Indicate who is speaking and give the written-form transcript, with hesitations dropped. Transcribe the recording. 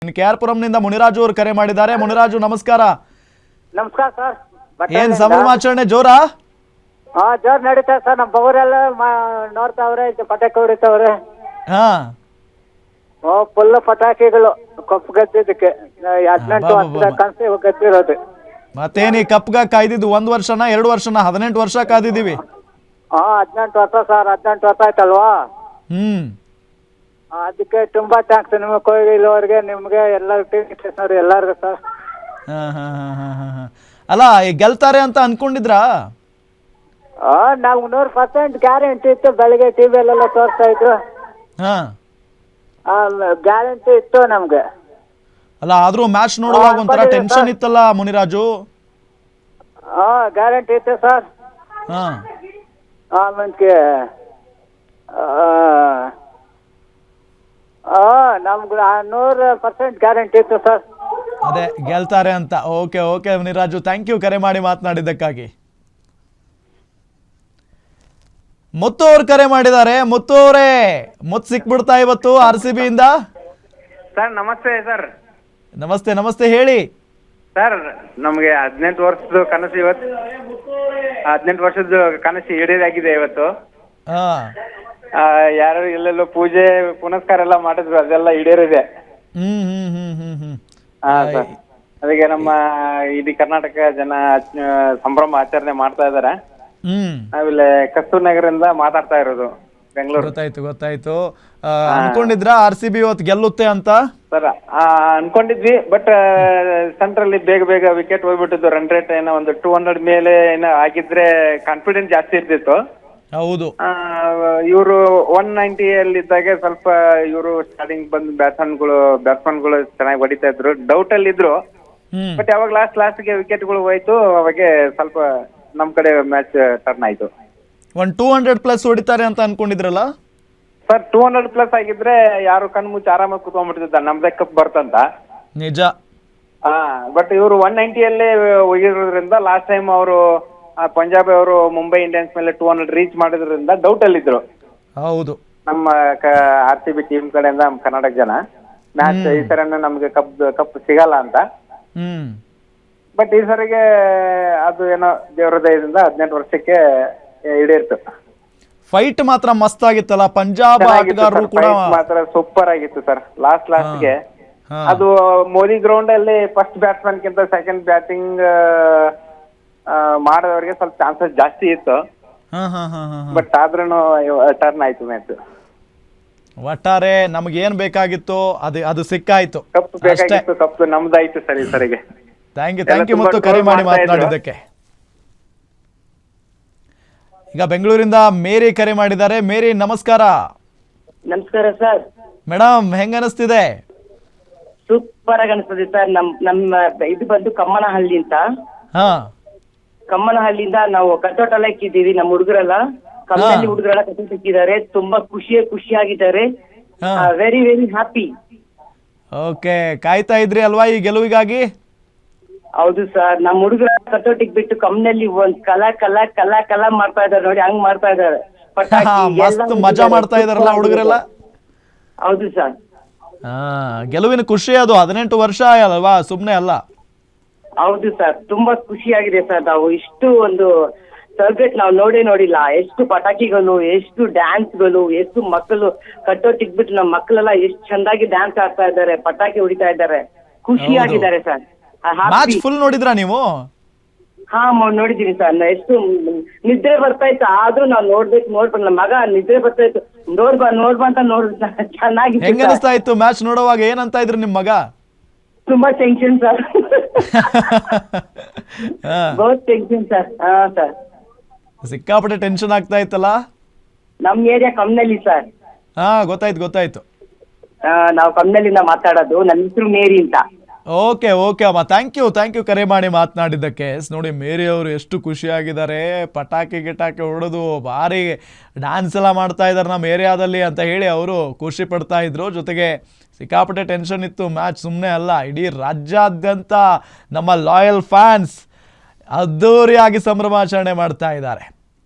Speaker 1: KR ಪುರಂನಿಂದ Muniraju ಅವರು ಕರೆ ಮಾಡಿದ್ದಾರೆ. ಮುನಿರಾಜು ನಮಸ್ಕಾರ.
Speaker 2: ನಮಸ್ಕಾರ ಸರ್.
Speaker 1: ಏನ್ ಸಂಭ್ರಮಾಚರಣೆ ಜೋರಾ?
Speaker 2: ಜೋರ್ ನಡೀತಾ ಸರ್. ನಮ್ಮ ಬವರೆಲ್ಲ ನೋಡ್ತಾವ್ರೆ, ಪಟಾಕಿ ಹೊಡಿತಾವ್ರೆ.
Speaker 1: ಹಾ
Speaker 2: ಫುಲ್ ಪಟಾಕಿಗಳು ಕಪ್ಪು ಗದ್ದಿದ್ದಕ್ಕೆ 18 ವರ್ಷದ ಕನಸು ಗದ್ದಿರೋದು.
Speaker 1: ಮತ್ತೇನ್ ಈ ಕಪ್ಗ ಕಾಯ್ದಿದ್ದು 1 ವರ್ಷನ 2 ವರ್ಷನ 18 ವರ್ಷ ಕಾದಿದೀವಿ.
Speaker 2: 18 ವರ್ಷ ಸರ್. 18 ವರ್ಷ ಆಯ್ತಲ್ವಾ? ಅದಕ್ಕೆ ತುಂಬಾ ಥ್ಯಾಂಕ್ಸ್ ನಿಮಗೆ, ಕೊಯ್ಲವ್ರಿಗೆ, ನಿಮ್ಗೆ ಎಲ್ಲರಿಗೂ, ಟಿವಿ ಸ್ಟೇಷನ್ ಎಲ್ಲರಿಗೂ ಸರ್.
Speaker 1: ಅಲ್ಲ ಈ ಗೆಲ್ತಾರೆ ಅಂತ ಅನ್ಕೊಂಡಿದ್ರಾ?
Speaker 2: ನಾವು 100% ಗ್ಯಾರಂಟಿ ಇತ್ತು. ಬೆಳಿಗ್ಗೆ ಟಿವಿಯಲ್ಲೆಲ್ಲ ತೋರಿಸ್ತಾ ಇದ್ರು. ಗ್ಯಾರಂಟಿ ಇತ್ತು ನಮ್ಗೆ.
Speaker 1: ಅಲ್ಲ ಆದ್ರೂ ಮ್ಯಾಚ್ ನೋಡುವಾಗ ಒಂಥರ ಟೆನ್ಷನ್ ಇತ್ತಲ್ಲ ಮುನಿರಾಜು?
Speaker 2: ಗ್ಯಾರಂಟಿ ಇತ್ತು ಸರ್. ನಮ್ಗೆ ನಮ್ಗೆ 100% ಗ್ಯಾರಂಟಿ ಇತ್ತು ಸರ್.
Speaker 1: ಅದೇ ಗೆಲ್ತಾರೆ ಅಂತ. ಓಕೆ ಮುನಿರಾಜು, ಥ್ಯಾಂಕ್ ಯು ಕರೆ ಮಾಡಿ ಮಾತನಾಡಿದ್ದಕ್ಕಾಗಿ. ಮುತ್ತು ಅವ್ರು ಕರೆ ಮಾಡಿದ್ದಾರೆ. ಮುತ್ತು ಅವರೇ, ಮುತ್ತು ಸಿಕ್ಬಿಡ್ತಾ ಇವತ್ತು RCB ಇಂದ?
Speaker 3: ಸರ್ ನಮಸ್ತೆ ಸರ್.
Speaker 1: ನಮಸ್ತೆ ಹೇಳಿ
Speaker 3: ಸರ್. ನಮಗೆ 18 ವರ್ಷದ ಕನಸು ಇವತ್ತು, 18 ವರ್ಷದ ಕನಸು ಈಡೇರಾಗಿದೆ ಇವತ್ತು. ಯಾರು ಎಲ್ಲೆಲ್ಲೋ ಪೂಜೆ ಪುನಸ್ಕಾರ ಎಲ್ಲ ಮಾಡಿದ್ರು, ಅದೆಲ್ಲ ಈಡೇರಿದೆ. ಅದಕ್ಕೆ ನಮ್ಮ ಇಡೀ ಕರ್ನಾಟಕ ಜನ ಸಂಭ್ರಮ ಆಚರಣೆ ಮಾಡ್ತಾ ಇದಾರೆ. ನಾವಿಲ್ಲಿ ಕಸ್ತೂರ್ ನಗರದಿಂದ ಮಾತಾಡ್ತಾ ಇರೋದು, ಬೆಂಗಳೂರು.
Speaker 1: ಗೊತ್ತಾಯ್ತು. ಅನ್ಕೊಂಡಿದ್ರ RCB ಇವತ್ತು ಗೆಲ್ಲುತ್ತೆ ಅಂತ?
Speaker 3: ಸರ್ ಅನ್ಕೊಂಡಿದ್ವಿ, ಬಟ್ ಸೆಂಟ್ರಲ್ಲಿ ಬೇಗ ವಿಕೆಟ್ ಹೋಗ್ಬಿಟ್ಟಿದ್ದು. ರನ್ ರೇಟ್ ಏನೋ ಒಂದು 200 ಮೇಲೆ ಏನೋ ಆಗಿದ್ರೆ ಕಾನ್ಫಿಡೆನ್ಸ್ ಜಾಸ್ತಿ ಇರ್ತಿತ್ತು.
Speaker 1: ಹೌದು.
Speaker 3: ಇವರು 190 ಅಲ್ಲಿದ್ದಾಗ ಸ್ವಲ್ಪ ಇವರು ಸ್ಟಾರ್ಟಿಂಗ್ ಬಂದು ಬ್ಯಾಟ್ಸ್ಮನ್ಗಳು ಚೆನ್ನಾಗಿ ಹೊಡಿತಾ ಇದ್ರು, ಡೌಟ್ ಅಲ್ಲಿ ಇದ್ರು. ಬಟ್ ಯಾವಾಗ ಲಾಸ್ಟ್ಗೆ ವಿಕೆಟ್ಗಳು ಹೋಯ್ತು, ಅವಾಗ ಸ್ವಲ್ಪ ನಮ್ ಕಡೆ ಮ್ಯಾಚ್ ಟರ್ನ್ ಆಯ್ತು.
Speaker 1: 200+ ಹೊಡಿತಾರೆ ಅಂತ ಅನ್ಕೊಂಡಿದ್ರಲ್ಲ
Speaker 3: ಸರ್? 200+ ಆಗಿದ್ರೆ ಯಾರು ಕಣ್ಮುಚ್ಚಿ ಆರಾಮಾಗಿ ಕುತ್ಕೊಂಡ್ಬಿಡ್ತಿದ್ದ, ನಮ್ದೇ ಕಪ್ ಬರ್ತಂತ.
Speaker 1: ನಿಜ.
Speaker 3: ಬಟ್ ಇವರು 190 ಅಲ್ಲೇ ಹೋಗಿರೋದ್ರಿಂದ, ಲಾಸ್ಟ್ ಟೈಮ್ ಅವರು ಪಂಜಾಬ್ ಅವರು ಮುಂಬೈ ಇಂಡಿಯನ್ಸ್ ಮೇಲೆ 200 ರೀಚ್ ಮಾಡಿದ್ರಿಂದ ಡೌಟ್ ಅಲ್ಲಿ ಇದ್ರು.
Speaker 1: ಹೌದು.
Speaker 3: ನಮ್ಮ RCB ಟೀಮ್ ಕಡೆಯಿಂದ ಕರ್ನಾಟಕ ಜನ ಮ್ಯಾಚ್ ಈ ಸರನ ನಮ್ಗೆ ಕಪ್ ಸಿಗಲ್ಲ ಅಂತ. ಬಟ್ ಈ ಸರಿಗೆ ಅದು ಏನೋ ದೇವರ ದಯದಿಂದ 18 ವರ್ಷಕ್ಕೆ ಈಡೇರ್ತು.
Speaker 1: ಫೈಟ್ ಮಾತ್ರ ಮಸ್ತ್ ಆಗಿತ್ತಲ್ಲ, ಪಂಜಾಬ್ ಆಟಗಾರರು ಕೂಡ
Speaker 3: ಮಾತ್ರ ಸೂಪರ್ ಆಗಿತ್ತು ಸರ್. ಲಾಸ್ಟ್ಗೆ ಅದು ಮೋದಿ ಗ್ರೌಂಡ್ ಅಲ್ಲಿ ಫಸ್ಟ್ ಬ್ಯಾಟ್ಸ್ಮನ್ ಗಿಂತ ಸೆಕೆಂಡ್ ಬ್ಯಾಟಿಂಗ್ ಮಾಡೋರಿಗೆ ಸ್ವಲ್ಪ ಚಾನ್ಸಸ್ ಜಾಸ್ತಿ ಇತ್ತು. ಬಟ್ ಆದ್ರೂ ಟರ್ನ್ ಆಯ್ತು ಮ್ಯಾಚ್.
Speaker 1: ಒಟ್ಟಾರೆ ನಮ್ಗೆ ಏನ್ ಬೇಕಾಗಿತ್ತು ಅದು ಸಿಕ್ಕಾಯ್ತು.
Speaker 3: ಕಪ್ ಬೇಕಾಗಿತ್ತು, ಕಪ್ ನಮ್ದಾಯ್ತು ಸರ್ ಈ ಸರಿಗೆ.
Speaker 1: ಥ್ಯಾಂಕ್ ಯು ಮತ್ತು ಕರೆ ಮಾಡಿ ಮಾತನಾಡಿದ್ದಕ್ಕೆ. ಈಗ ಬೆಂಗಳೂರಿಂದ ಮೇರಿ ಕರೆ ಮಾಡಿದ್ದಾರೆ. ಮೇರಿ ನಮಸ್ಕಾರ.
Speaker 2: ನಮಸ್ಕಾರ ಸರ್.
Speaker 1: ಮೇಡಮ್ ಹೆಂಗ ಅನಿಸ್ತಿದೆ?
Speaker 2: ಸೂಪರ್ ಆಗಿ ಅನಿಸ್ತದೆ ಸರ್. ನಮ್ಮ ಇದು ಬಂದು ಕಮ್ಮನಹಳ್ಳಿ ಅಂತ. ಕಮ್ಮನಹಳ್ಳಿಯಿಂದ ನಾವು ಕಟೌಟ್ ಎಲ್ಲ ಇಕ್ಕಿದ್ದೀವಿ. ನಮ್ಮ ಹುಡುಗರೆಲ್ಲ ಕಮ್ಮನಹಳ್ಳಿ ಹುಡುಗರೆಲ್ಲ ಕಟೌಟ್ ಇಕ್ಕಿದ್ದಾರೆ. ತುಂಬಾ ಖುಷಿಯಾಗಿದ್ದಾರೆ. Very happy.
Speaker 1: ಓಕೆ, ಕಾಯ್ತಾ ಇದ್ರಿ ಅಲ್ವಾ ಈ ಗೆಲುವಿಗಾಗಿ?
Speaker 2: ಹೌದು ಸರ್. ನಮ್ಮ ಹುಡುಗರ ಕಟೌಟಿಗೆ ಬಿಟ್ಟು ಕಮ್ಮನಲ್ಲಿ ಒಂದ್ ಕಲಾ ಮಾಡ್ತಾ ಇದಾರೆ ನೋಡಿ, ಹಂಗ್ ಮಾಡ್ತಾ ಇದಾರೆ.
Speaker 1: ಮಸ್ತ್ ಮಜಾ ಮಾಡ್ತಾ ಇದಾರಲ್ಲ ಹುಡುಗರೆಲ್ಲ.
Speaker 2: ಹೌದು ಸರ್.
Speaker 1: ಗೆಲುವಿನ ಖುಷಿ ಅದು. 18 ವರ್ಷ ಅಲ್ವಾ, ಸುಮ್ನೆ ಅಲ್ಲ.
Speaker 2: ಹೌದು ಸರ್, ತುಂಬಾ ಖುಷಿಯಾಗಿದೆ ಸರ್. ನಾವು ಇಷ್ಟು ಒಂದು ಸೆಲೆಬ್ರೇಟ್ ನಾವು ನೋಡಿಲ್ಲ. ಎಷ್ಟು ಪಟಾಕಿಗಳು, ಎಷ್ಟು ಡ್ಯಾನ್ಸ್ಗಳು, ಎಷ್ಟು ಮಕ್ಕಳು ಕಟ್ಟೋಟಿಗೆ ಬಿಟ್ಟು ನಮ್ಮ ಮಕ್ಕಳೆಲ್ಲ ಎಷ್ಟು ಚಂದಾಗಿ ಡ್ಯಾನ್ಸ್ ಆಡ್ತಾ ಇದ್ದಾರೆ, ಪಟಾಕಿ ಹೊಡಿತಾ ಇದ್ದಾರೆ, ಖುಷಿಯಾಗಿದ್ದಾರೆ ಸರ್.
Speaker 1: ಮ್ಯಾಚ್ ಫುಲ್ ನೋಡಿದ್ರಾ ನೀವು?
Speaker 2: ನೋಡಿದೀನಿ ಸರ್. ಎಷ್ಟು ನಿದ್ರೆ ಬರ್ತಾ ಇತ್ತು, ಆದ್ರೂ ನಾವು ನೋಡ್ಬೇಕು. ನಮ್ಮ ಮಗ ನಿದ್ರೆ ಬರ್ತಾ ಇತ್ತು, ನೋಡ್ಬಾ ಅಂತ ಚೆನ್ನಾಗಿ.
Speaker 1: ಹೆಂಗ ಅನಿಸ್ತಾ ಇತ್ತು ಮ್ಯಾಚ್ ನೋಡುವಾಗ? ಏನಂತ ಇದ್ರು ನಿಮ್ ಮಗ?
Speaker 2: ತುಂಬಾ ಟೆನ್ಷನ್ ಸರ್. ಬಹುತ್ ಟೆನ್ಷನ್ ಸರ್. ಸರ್
Speaker 1: ಸಿಕ್ಕಾಪಟ್ಟೆ ಟೆನ್ಷನ್ ಆಗ್ತಾ ಇತ್ತಲ್ಲ?
Speaker 2: ನಮ್ ಏರಿಯಾ ಕಮ್ನಲ್ಲಿ ಸರ್.
Speaker 1: ಗೊತ್ತಾಯ್ತು.
Speaker 2: ನಾವು ಕಮ್ನಲ್ಲಿಂದ ಮಾತಾಡೋದು. ನನ್ನ ಹೆಸರು ಮೇರಿ ಅಂತ.
Speaker 1: ಓಕೆ ಅಮ್ಮ, ಥ್ಯಾಂಕ್ ಯು ಕರೆ ಮಾಡಿ ಮಾತನಾಡಿದ್ದಕ್ಕೆ. ನೋಡಿ ಮೇರಿ ಅವರು ಎಷ್ಟು ಖುಷಿಯಾಗಿದ್ದಾರೆ. ಪಟಾಕಿ ಗಿಟಾಕಿ ಹೊಡೆದು ಭಾರಿ ಡ್ಯಾನ್ಸ್ ಎಲ್ಲ ಮಾಡ್ತಾ ಇದ್ದಾರೆ ನಮ್ಮ ಏರಿಯಾದಲ್ಲಿ ಅಂತ ಹೇಳಿ ಅವರು ಖುಷಿ ಪಡ್ತಾ ಇದ್ರು. ಜೊತೆಗೆ ಸಿಕ್ಕಾಪಟ್ಟೆ ಟೆನ್ಷನ್ ಇತ್ತು. ಮ್ಯಾಚ್ ಸುಮ್ಮನೆ ಅಲ್ಲ, ಇಡೀ ರಾಜ್ಯಾದ್ಯಂತ ನಮ್ಮ ಲಾಯಲ್ ಫ್ಯಾನ್ಸ್ ಅದ್ದೂರಿಯಾಗಿ ಸಂಭ್ರಮಾಚರಣೆ ಮಾಡ್ತಾ ಇದ್ದಾರೆ.